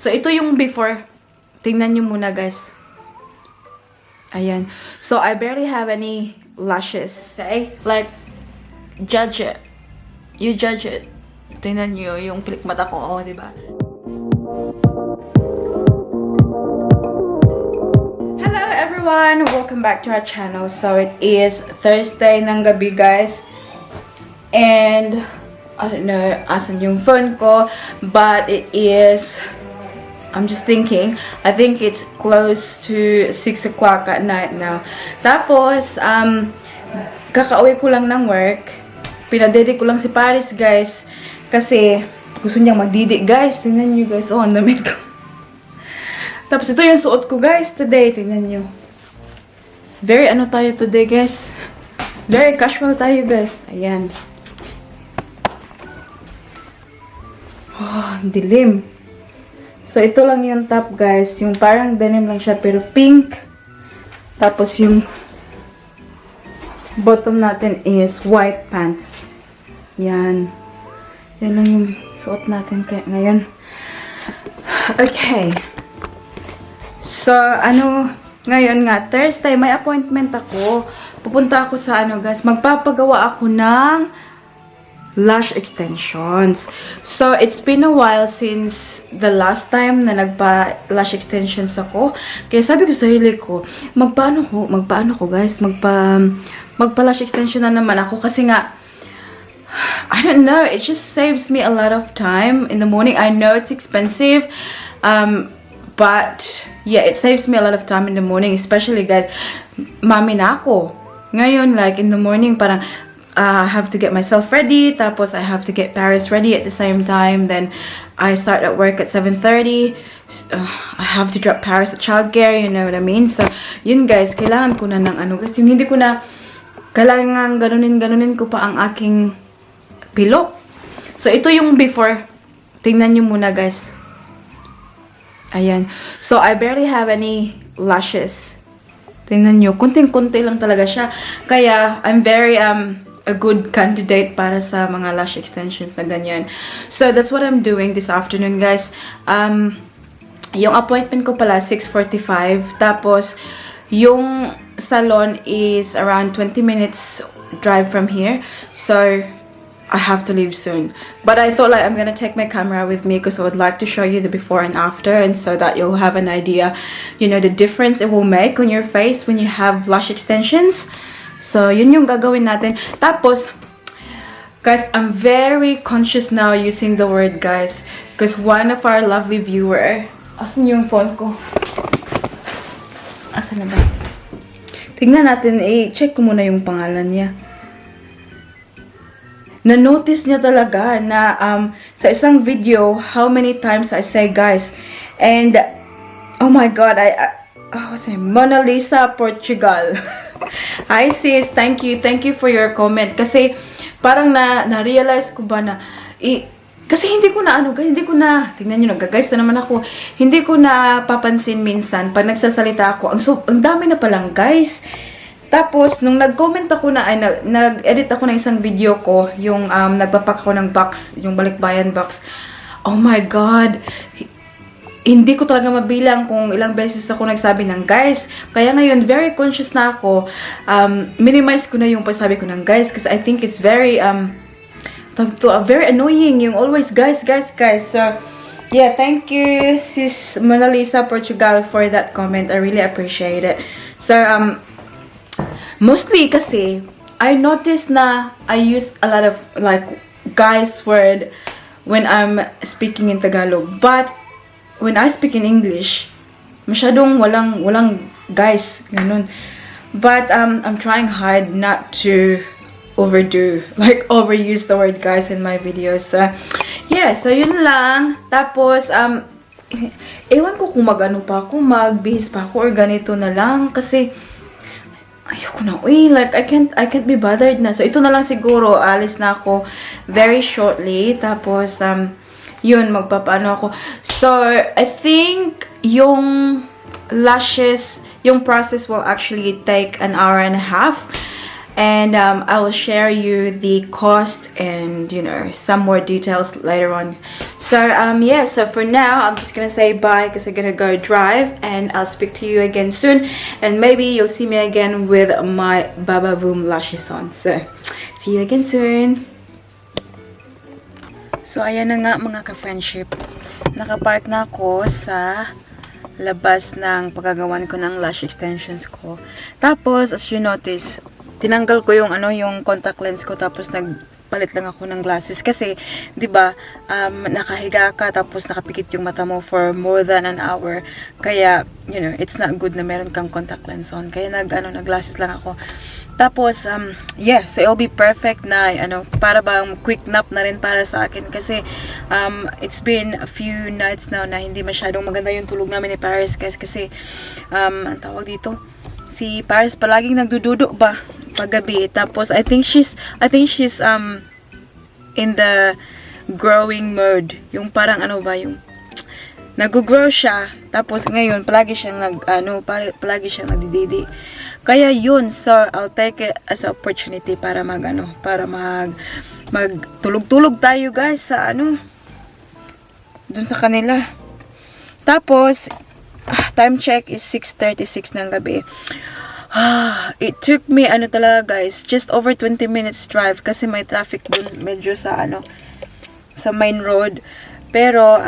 So, ito yung before. Tingnan nyo muna, guys. Ayan. So, I barely have any lashes. Say, like, judge it. You judge it. Tingnan nyo yung pilik mata ko. Oh, diba? Hello, everyone! Welcome back to our channel. So, it is Thursday ng gabi, guys. And, I don't know, asan yung phone ko. But, it is... I'm just thinking, I think it's close to 6 o'clock at night now. Tapos, kakauwi ko lang ng work. Pinadede ko lang si Paris, guys. Kasi, gusto niyang magdidi, guys. Tingnan niyo, guys. Oh, ang damit ko. Tapos, ito yung suot ko, guys, today. Tingnan niyo. Very ano tayo today, guys. Very casual tayo, guys. Ayan. Oh, dilim. So, ito lang yung top, guys. Yung parang denim lang siya, pero pink. Tapos, yung bottom natin is white pants. Yan. Yan lang yung suot natin kaya ngayon. Okay. So, ngayon nga, Thursday, may appointment ako. Pupunta ako sa guys, magpapagawa ako ng lash extensions. So, it's been a while since the last time na nagpa-lash extensions ako. Kaya sabi ko sa sarili ko, magpaano ko guys, magpa-lash extension na naman ako. Kasi nga, I don't know, it just saves me a lot of time in the morning. I know it's expensive, but yeah, it saves me a lot of time in the morning. Especially guys, mami na ako. Ngayon, like in the morning, parang, I have to get myself ready, tapos I have to get Paris ready at the same time. Then I start at work at 7:30. I have to drop Paris at childcare, you know what I mean? So, yun guys, kailangan ko na ng kasi yung hindi ko na kailangan ganunin ko pa ang aking pilok. So, ito yung before. Tingnan nyo muna guys. Ayan. So, I barely have any lashes. Tingnan nyo, kunting-kunti lang talaga siya. Kaya, I'm very, a good candidate para sa mga lash extensions na ganyan. So, that's what I'm doing this afternoon, guys. Yung appointment ko pala, 6:45. Tapos, yung salon is around 20 minutes drive from here. So, I have to leave soon. But I thought like I'm gonna take my camera with me because I would like to show you the before and after, and so that you'll have an idea, you know, the difference it will make on your face when you have lash extensions. So, yun yung gagawin natin. Tapos, guys, I'm very conscious now using the word guys. Because one of our lovely viewer, asan yung phone ko? Asan na ba? Tingnan natin, check ko muna yung pangalan niya. Na-notice niya talaga na sa isang video, how many times I say guys. And, oh my God, what's her name? Mona Lisa Portugal. Hi sis, thank you for your comment. Kasi parang na-realize ko ba na kasi hindi ko na tingnan niyo guys na naman ako. Hindi ko na papansin minsan pag nagsasalita ako. Ang dami na palang guys. Tapos nung nag-comment ako na nag-edit ako ng isang video ko, yung nagpapak ako ng box, yung balikbayan box. Oh my God. Hindi ko talaga mabilang kung ilang beses ako nagsabi ng guys. Kaya ngayon, very conscious na ako. Minimize ko na yung pasabi ko ng guys kasi I think it's very, very annoying yung always guys. So, yeah, thank you, sis Mona Lisa Portugal for that comment. I really appreciate it. So, mostly kasi, I noticed na I use a lot of, like, guys word when I'm speaking in Tagalog. But, when I speak in English, masyadong walang guys, ganun. But, I'm trying hard not to overuse the word guys in my videos. So, yeah, so yun lang. Tapos, ewan ko kung magbihis pa ako or ganito na lang. Kasi, ayoko na, like, I can't be bothered na. So, ito na lang siguro, alis na ako very shortly. Tapos, yun, magpapaano ako. So, I think yung lashes, yung process will actually take an hour and a half. And I will share you the cost and some more details later on. So yeah, so for now I'm just gonna say bye because I'm gonna go drive, and I'll speak to you again soon, and maybe you'll see me again with my Baba Boom lashes on. So see you again soon. So ayan na nga mga ka-friendship, nakapark na ako sa labas ng paggagawan ko ng lash extensions ko. Tapos as you notice, tinanggal ko yung yung contact lens ko, tapos nagpalit lang ako ng glasses kasi 'di ba nakahiga ka tapos nakapikit yung mata mo for more than an hour, kaya it's not good na meron kang contact lens on, kaya nag glasses lang ako. Tapos yeah, so it'll be perfect na para bang quick nap na rin para sa akin kasi it's been a few nights now na hindi masyadong maganda yung tulog namin ni Paris kasi ang tawag dito, si Paris palaging nagdududo ba paggabi. Tapos I think she's in the growing mode, yung parang yung nag-grow siya, tapos ngayon palagi siyang nagdididi. Kaya yun, so I'll take it as an opportunity para magtulog-tulog tayo guys sa dun sa kanila. Tapos time check is 6:36 ng gabi. It took me talaga guys, just over 20 minutes drive kasi may traffic dun medyo sa sa main road. Pero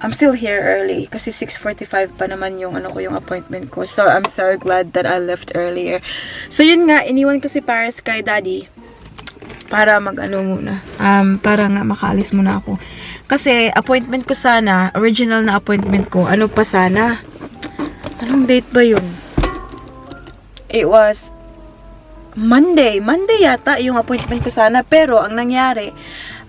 I'm still here early kasi 6:45 pa naman yung yung appointment ko. So I'm so glad that I left earlier. So yun nga, iniwan ko si Paris kay Daddy para muna. Para nga makaalis muna ako. Kasi appointment ko sana, original na appointment ko, pa sana? Anong date ba yun? It was Monday yata yung appointment ko sana, pero ang nangyari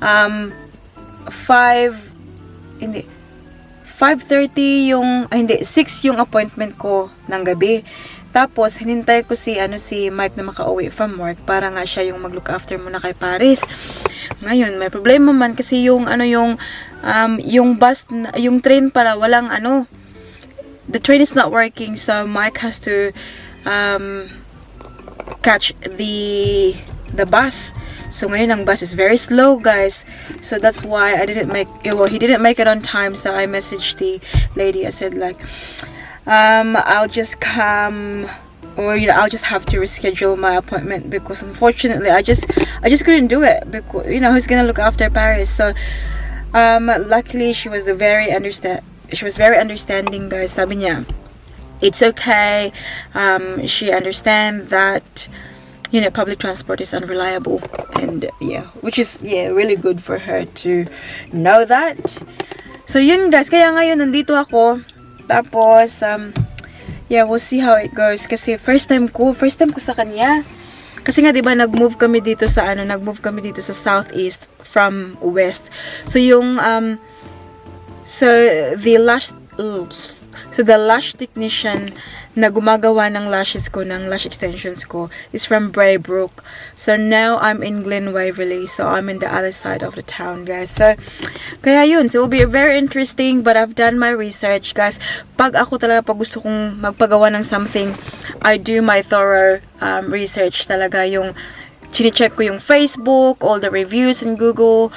5:30 yung 6 yung appointment ko ng gabi. Tapos hinintay ko si Mike na makauwi from work para nga siya yung mag-look after muna kay Paris. Ngayon may problema man kasi yung bus, yung train pala walang the train is not working, so Mike has to catch the bus. So ngayon ang bus is very slow guys, so that's why he didn't make it on time. So I messaged the lady, I said like I'll just come, or I'll just have to reschedule my appointment because unfortunately I just couldn't do it because who's gonna look after Paris. So luckily she was very understanding guys. Sabi niya it's okay, she understand that public transport is unreliable, and which is really good for her to know that. So yun guys, kaya ngayon nandito ako. Tapos we'll see how it goes kasi first time ko sa kanya. Kasi nga 'di ba nag-move kami dito sa southeast from west. So yung the lash technician na gumagawa ng lashes ko, ng lash extensions ko, is from Braybrook. So now I'm in Glen Waverley, so I'm in the other side of the town guys. So kaya yun, so it will be very interesting, but I've done my research guys. Pag gusto kong magpagawa ng something, I do my thorough research talaga. Yung chine-check ko yung Facebook, all the reviews in Google,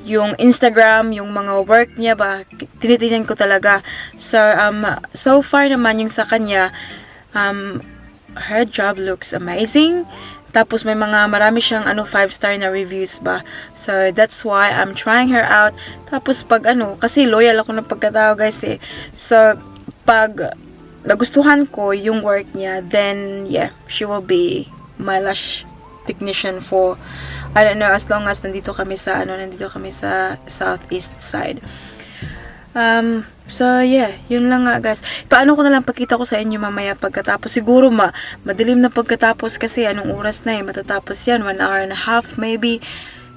yung Instagram, yung mga work niya ba, tinitingnan ko talaga. So, so far naman yung sa kanya, her job looks amazing. Tapos may marami siyang 5-star na reviews ba. So, that's why I'm trying her out. Tapos pag kasi loyal ako ng pagkatao guys eh. So, pag nagustuhan ko yung work niya, then she will be my lash technician for I don't know, as long as nandito kami sa southeast side. So yun lang nga guys. Paano ko na lang pakita ko sa inyo mamaya pagkatapos. Siguro madilim na pagkatapos kasi anong oras na matatapos yan, 1 hour and a half maybe.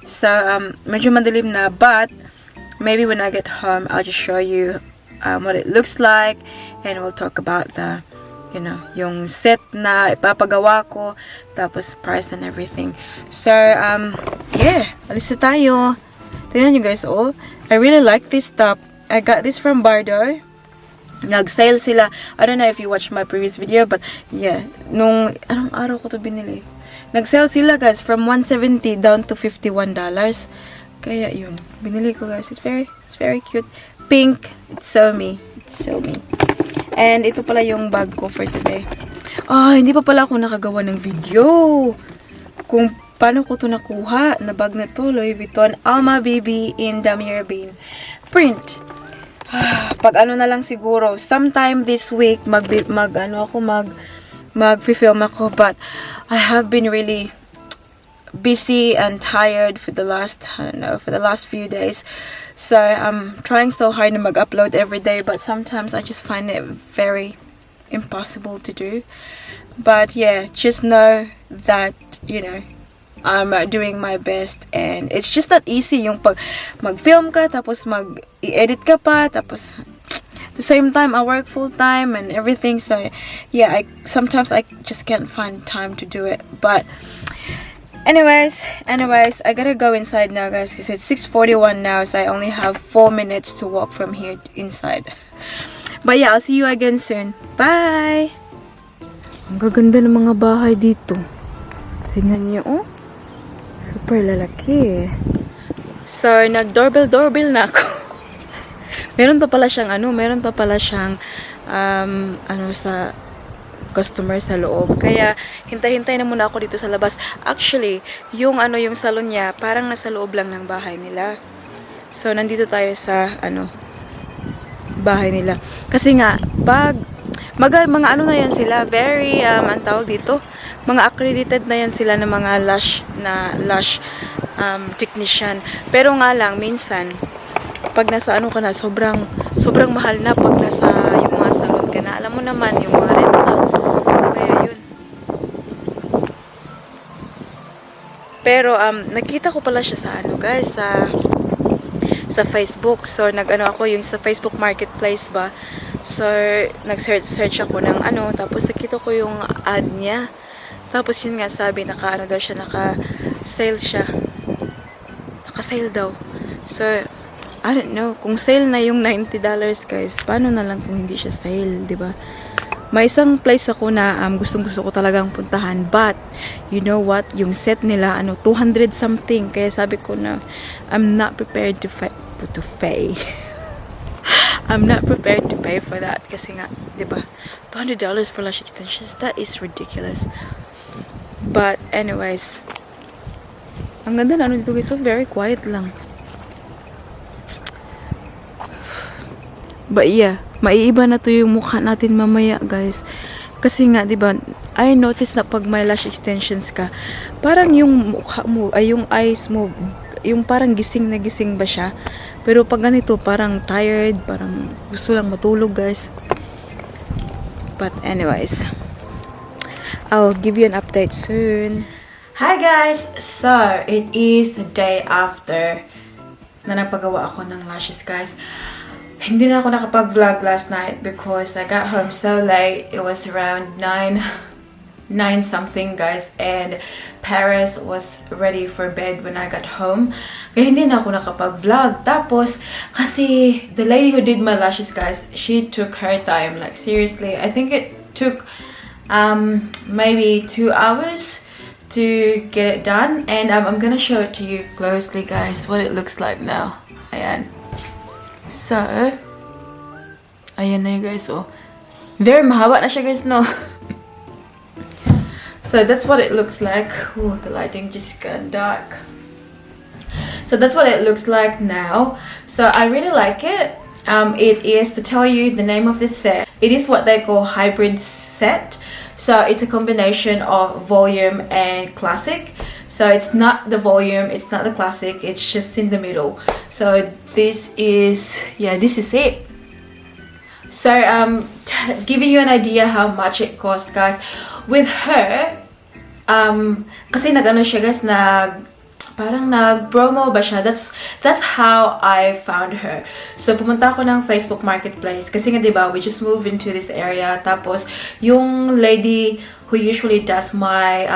So medyo madilim na, but maybe when I get home I'll just show you what it looks like, and we'll talk about the yung set na ipapagawa ko, tapos price and everything. So, alis na tayo. Tingnan nyo guys, I really like this top. I got this from Bardo. Nag-sale sila. I don't know if you watched my previous video, but yeah, nung anong araw ko to binili? Nag-sale sila guys from $170 down to $51. Kaya yun, binili ko guys. It's very cute. Pink. It's so me. It's so me. And ito pala yung bag ko for today. Hindi pa pala ako nakagawa ng video kung paano ko to nakuha na bag na to. Louis Vuitton Alma Baby in Damier Bean print. Pag ano na lang siguro, sometime this week mag-film ako, but I have been really busy and tired for the last few days. So I'm trying so hard to mag-upload every day, but sometimes I just find it very impossible to do. But yeah, just know that, you know, I'm doing my best, and it's just not easy yung pag mag-film ka tapos mag-i-edit ka pa tapos at the same time I work full time and everything, so yeah, sometimes I just can't find time to do it. But anyways, I gotta go inside now guys because it's 6:41 now, so I only have 4 minutes to walk from here inside. But yeah, I'll see you again soon. Bye! Ang gaganda ng mga bahay dito. Tingnan niyo, oh. Super lalaki. So, nag-doorbell na ako. meron pa pala siyang sa customer sa loob. Kaya, hintay-hintay na muna ako dito sa labas. Actually, yung salon niya, parang nasa loob lang ng bahay nila. So, nandito tayo sa, bahay nila. Kasi nga, mga na yan sila, very, ang tawag dito, mga accredited na yan sila ng mga lash technician. Pero nga lang, minsan, pag nasa ka na, sobrang mahal na pag nasa yung mga salon ka na. Alam mo naman, yung mga renta. Kaya yun. Pero, nakita ko pala siya sa guys, sa Facebook. So, ako yung sa Facebook Marketplace ba. So, nag-search ako ng tapos nakita ko yung ad niya. Tapos yun nga sabi, naka-sale siya. Naka-sale daw. So, I don't know, kung sale na yung $90 guys, paano na lang kung hindi siya sale, di ba? May isang place ako na gustong-gusto ko talagang puntahan, but you know what, yung set nila 200 something, kaya sabi ko na I'm not prepared to pay. I'm not prepared to pay for that kasi nga, 'di ba? $200 for lash extensions, that is ridiculous. But anyways, ang ganda na dito guys, so very quiet lang. But yeah, maiiba na to yung mukha natin mamaya guys. Kasi nga, 'di ba? I noticed na pag may lash extensions ka, parang yung mukha mo, yung eyes mo, yung parang gising na gising ba siya? Pero pag ganito, parang tired, parang gusto lang matulog guys. But anyways, I'll give you an update soon. Hi guys! So, it is the day after na nagpagawa ako ng lashes guys. Hindi na ako nakapag-vlog last night because I got home so late. It was around 9 something guys, and Paris was ready for bed when I got home. Kaya hindi na ako nakapag-vlog. Tapos, kasi the lady who did my lashes guys, she took her time. Like seriously, I think it took maybe 2 hours to get it done. And I'm gonna show it to you closely guys, what it looks like now. Ayan. So, ayan na yun guys, oh. Very mahaba na siya guys, no? So that's what it looks like. Ooh, the lighting just got dark. So that's what it looks like now. So I really like it. It is, to tell you the name of this set, it is what they call hybrid set. So it's a combination of volume and classic. So it's not the volume, it's not the classic, it's just in the middle. So this is, yeah, this is it. So giving you an idea how much it cost guys. With her, kasi nag-ano siya guys, parang nag-promo ba siya? That's how I found her. So, pumunta ako ng Facebook Marketplace. Kasi nga, diba, we just moved into this area. Tapos, yung lady who usually does my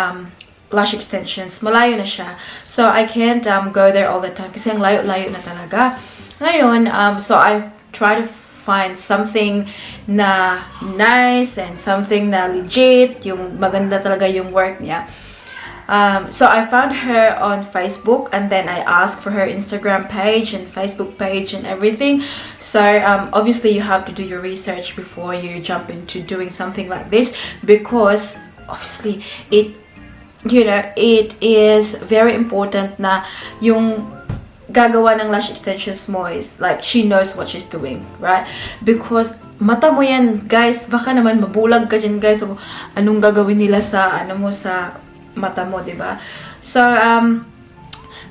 lash extensions, malayo na siya. So, I can't go there all the time. Kasi ang layo-layo na talaga. Ngayon, so I try to find something na nice and something na legit, yung maganda talaga yung work niya. So I found her on Facebook, and then I asked for her Instagram page and Facebook page and everything. So obviously you have to do your research before you jump into doing something like this, because obviously it is very important na yung gagawa ng lash extensions mo is like she knows what she's doing, right? Because mata mo yan, guys, baka naman mabulag ka dyan, guys, o anong gagawin nila sa sa mata mo, diba? So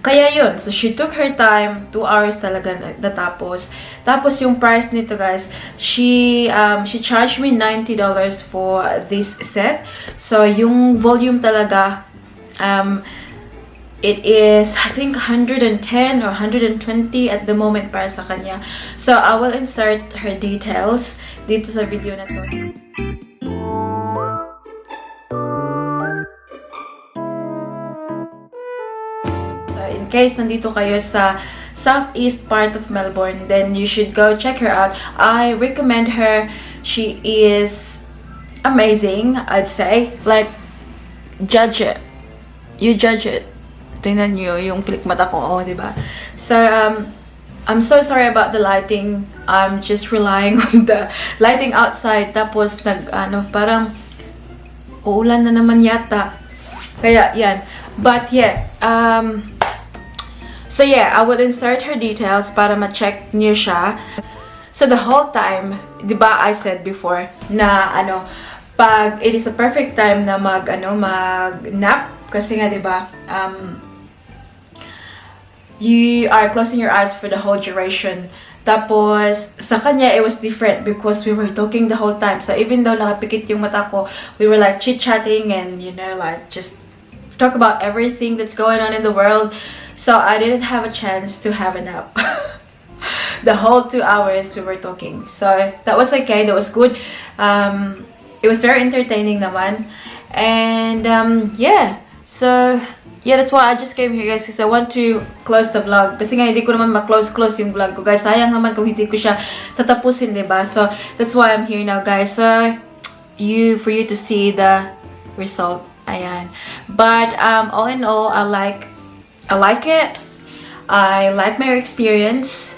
kaya yun, so she took her time, 2 hours talaga natapos. Tapos yung price nito, guys, she charged me $90 for this set. So yung volume talaga, it is, I think, 110 or 120 at the moment para sa kanya. So I will insert her details dito sa video na to. In case nandito kayo sa southeast part of Melbourne, then you should go check her out. I recommend her. She is amazing, I'd say. Like, judge it. You judge it. Tingnan nyo yung pilik mata ko, oh, diba? So, I'm so sorry about the lighting. I'm just relying on the lighting outside. Tapos, parang uulan na naman yata. Kaya, yan. But, yeah, so yeah, I will insert her details para ma-check niyo siya. So the whole time, 'di ba, I said before na pag it is a perfect time na mag-nap kasi nga 'di ba, you are closing your eyes for the whole duration. Tapos sa kanya it was different because we were talking the whole time. So even though nakapikit yung mata ko, we were like chit-chatting and like just talk about everything that's going on in the world. So I didn't have a chance to have a nap. The whole 2 hours we were talking. So that was okay, that was good. It was very entertaining naman. And yeah, so yeah, that's why I just came here, guys, because I want to close the vlog. Kasi nga hindi ko naman ma-close yung vlog ko, guys. Sayang naman kung hindi ko siya tatapusin, diba? So that's why I'm here now, guys. So for you to see the result. Ayan. But all in all, I like it. I like my experience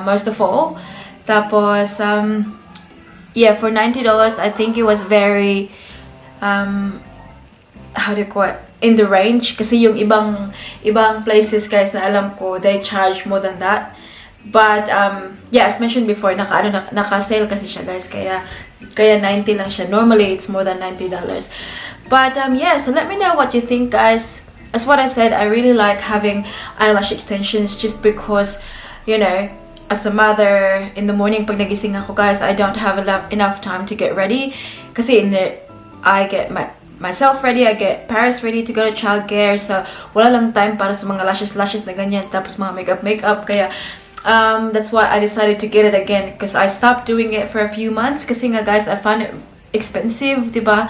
most of all. Tapos yeah, for $90, I think it was very how do you call it, in the range, kasi yung ibang places, guys, na alam ko, they charge more than that. But yeah, as mentioned before, naka-sale kasi siya, guys, kaya 90 lang siya. Normally it's more than $90. But yeah, so let me know what you think, guys. As what I said, I really like having eyelash extensions just because, as a mother, in the morning pag nagising ako, guys, I don't have enough time to get ready. Kasi I get myself ready, I get Paris ready to go to childcare. So wala lang time para sa mga lashes na ganyan, tapos mga makeup. Kaya that's why I decided to get it again, because I stopped doing it for a few months. Kasi nga, guys, I found it expensive, diba?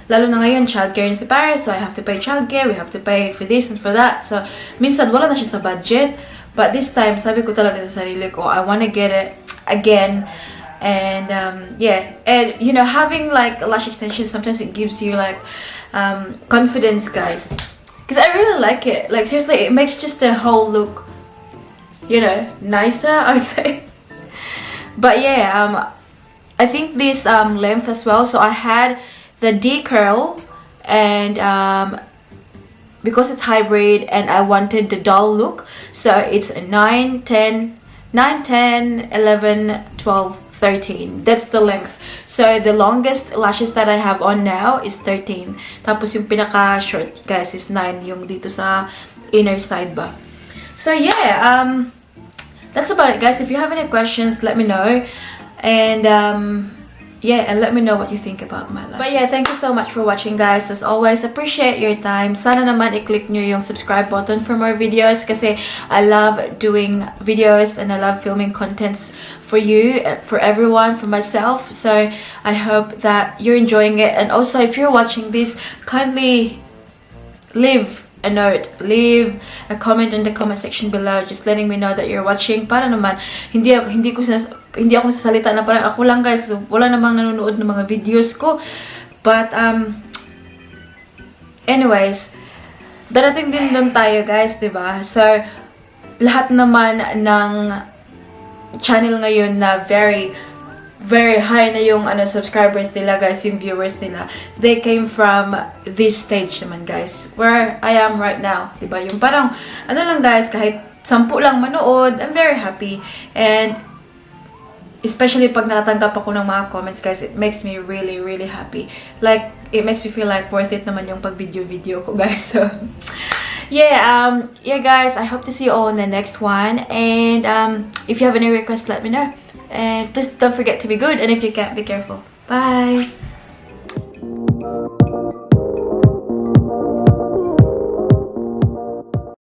Lalo na ngayon, childcare na si Paris, so I have to pay childcare, we have to pay for this and for that. So, minsan wala na siya sa budget. But this time, sabi ko talaga sa sarili ko, I wanna get it again. And, yeah. And, having, like, lash extensions, sometimes it gives you, like, confidence, guys. Because I really like it. Like, seriously, it makes just the whole look, nicer, I would say. But, yeah, I think this length as well. So, I had the D curl, and because it's hybrid and I wanted the doll look, so it's 9, 10, 11, 12, 13. That's the length. So the longest lashes that I have on now is 13. Tapos yung pinaka short, guys, is 9, yung dito sa inner side ba. So yeah, that's about it, guys. If you have any questions, let me know. And yeah, and let me know what you think about my lashes. But yeah, thank you so much for watching, guys. As always, appreciate your time. Sana naman i-click nyo yung subscribe button for more videos, kasi I love doing videos and I love filming contents for you, for everyone, for myself. So I hope that you're enjoying it. And also, if you're watching this, kindly leave a note. Leave a comment in the comment section below, just letting me know that you're watching. Para naman, hindi ako nasasalita na parang ako lang guys. So, wala namang nanonood ng mga videos ko. But, anyways, darating din doon tayo guys, diba? So, lahat naman ng channel ngayon na very high na yung subscribers nila guys, yung viewers nila, they came from this stage naman guys, where I am right now, diba? Yung parang, lang guys, kahit 10 lang manood, I'm very happy. And especially pag nakatanggap ako ng mga comments guys, it makes me really happy. Like, it makes me feel like worth it naman yung pag video ko guys. So yeah, guys, I hope to see you all in the next one. And if you have any requests, let me know. And please don't forget to be good. And if you can't, be careful. Bye!